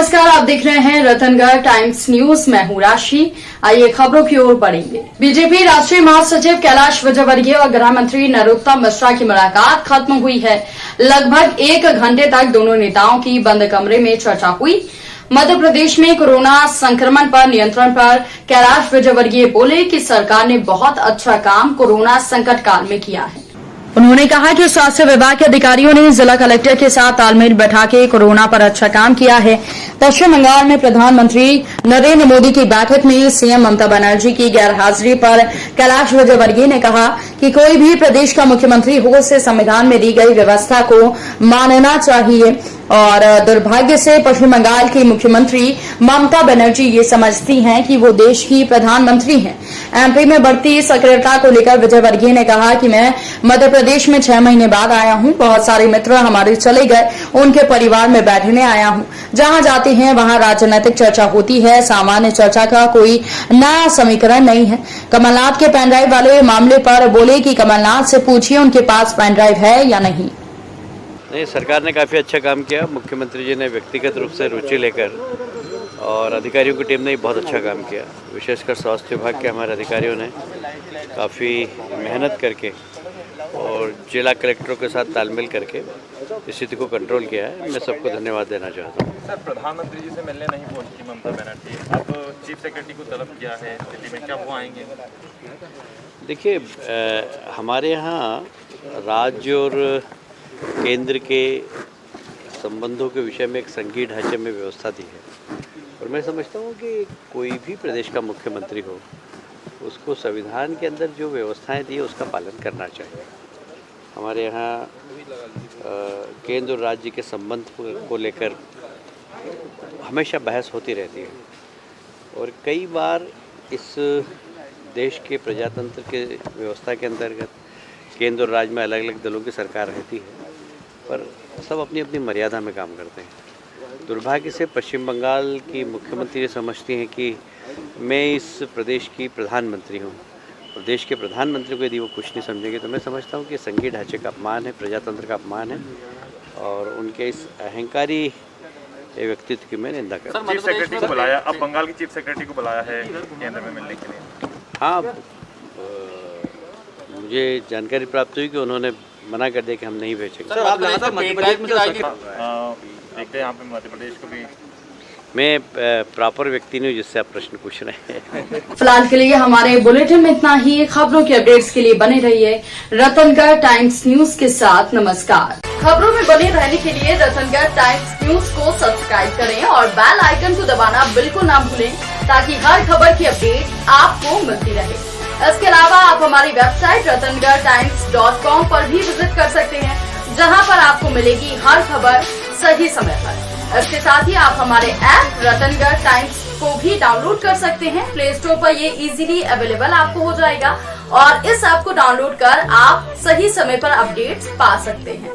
नमस्कार, आप देख रहे हैं रतनगढ़ टाइम्स न्यूज। मैं हूं राशि। आइए खबरों की ओर बढ़ेंगे। बीजेपी राष्ट्रीय महासचिव कैलाश विजयवर्गीय और गृह मंत्री नरोत्तम मिश्रा की मुलाकात खत्म हुई है। लगभग 1 घंटे तक दोनों नेताओं की बंद कमरे में चर्चा हुई। मध्य प्रदेश में कोरोना संक्रमण पर नियंत्रण पर कैलाश विजयवर्गीय बोले कि सरकार ने बहुत अच्छा काम कोरोना संकट काल में किया है। उन्होंने कहा कि स्वास्थ्य विभाग के अधिकारियों ने जिला कलेक्टर के साथ तालमेल बैठा के कोरोना पर अच्छा काम किया है। पश्चिम बंगाल में प्रधानमंत्री नरेंद्र मोदी की बैठक में सीएम ममता बनर्जी की गैरहाजिरी पर कैलाश विजयवर्गीय ने कहा कि कोई भी प्रदेश का मुख्यमंत्री हो, उसे संविधान में दी गई व्यवस्था को मानना चाहिए और दुर्भाग्य से पश्चिम बंगाल की मुख्यमंत्री ममता बनर्जी ये समझती हैं कि वो देश की प्रधानमंत्री हैं। एमपी में बढ़ती सक्रियता को लेकर विजयवर्गीय ने कहा कि मैं मध्य प्रदेश में 6 महीने बाद आया हूं। बहुत सारे मित्र हमारे चले गए, उनके परिवार में बैठने आया हूं। जहां जाते हैं वहां राजनीतिक चर्चा होती है, सामान्य चर्चा का कोई नया समीकरण नहीं है। कमलनाथ के पेन ड्राइव वाले मामले पर बोले कि कमलनाथ से पूछिए उनके पास पेन ड्राइव है या नहीं। नहीं, सरकार ने काफ़ी अच्छा काम किया। मुख्यमंत्री जी ने व्यक्तिगत रूप से रुचि लेकर और अधिकारियों की टीम ने बहुत अच्छा काम किया। विशेषकर स्वास्थ्य विभाग के हमारे अधिकारियों ने काफ़ी मेहनत करके और जिला कलेक्टरों के साथ तालमेल करके स्थिति को कंट्रोल किया है। मैं सबको धन्यवाद देना चाहता हूँ। सर, प्रधानमंत्री जी से मिलने नहीं पहुंची ममता बनर्जी, अब चीफ सेक्रेटरी को तलब किया है दिल्ली में, क्या वो आएंगे? देखिए, हमारे यहाँ राज्य और केंद्र के संबंधों के विषय में एक संघीय ढांचे में व्यवस्था दी है और मैं समझता हूँ कि कोई भी प्रदेश का मुख्यमंत्री हो, उसको संविधान के अंदर जो व्यवस्थाएं दी है उसका पालन करना चाहिए। हमारे यहाँ केंद्र और राज्य के संबंध को लेकर हमेशा बहस होती रहती है और कई बार इस देश के प्रजातंत्र के व्यवस्था के अंतर्गत केंद्र और राज्य में अलग अलग दलों की सरकार रहती है, पर सब अपनी अपनी मर्यादा में काम करते हैं। दुर्भाग्य से पश्चिम बंगाल की मुख्यमंत्री समझती हैं कि मैं इस प्रदेश की प्रधानमंत्री हूँ और देश के प्रधानमंत्री को यदि वो कुछ नहीं समझेंगे तो मैं समझता हूँ कि संघीय ढांचे का अपमान है, प्रजातंत्र का अपमान है और उनके इस अहंकारी व्यक्तित्व की मैं निंदा करता हूँ। चीफ सेक्रेटरी को बुलाया, अब बंगाल की चीफ सेक्रेटरी को बुलाया है केंद्र में मिलने के लिए। हाँ, मुझे जानकारी प्राप्त हुई कि उन्होंने मना कर दिया कि हम नहीं भेजेंगे। सर, आप लगातार मध्य प्रदेश में देखते हैं, यहाँ पे मध्य प्रदेश को भी मैं प्रॉपर व्यक्ति नहीं हूँ जिससे आप प्रश्न पूछ रहे हैं। फिलहाल के लिए हमारे बुलेटिन में इतना ही। खबरों के अपडेट्स के लिए बने रहिए रतनगढ़ टाइम्स न्यूज के साथ। नमस्कार। खबरों में बने रहने के लिए रतनगढ़ टाइम्स न्यूज को सब्सक्राइब करें और बेल आइकन को दबाना बिल्कुल ना भूलें ताकि हर खबर की अपडेट आपको मिलती रहे। इसके अलावा आप हमारी वेबसाइट ratanagartimes.com पर भी विजिट कर सकते हैं, जहां पर आपको मिलेगी हर खबर सही समय पर। इसके साथ ही आप हमारे ऐप रतनगढ़ टाइम्स को भी डाउनलोड कर सकते हैं। प्ले स्टोर पर ये इजीली अवेलेबल आपको हो जाएगा और इस ऐप को डाउनलोड कर आप सही समय पर अपडेट्स पा सकते हैं।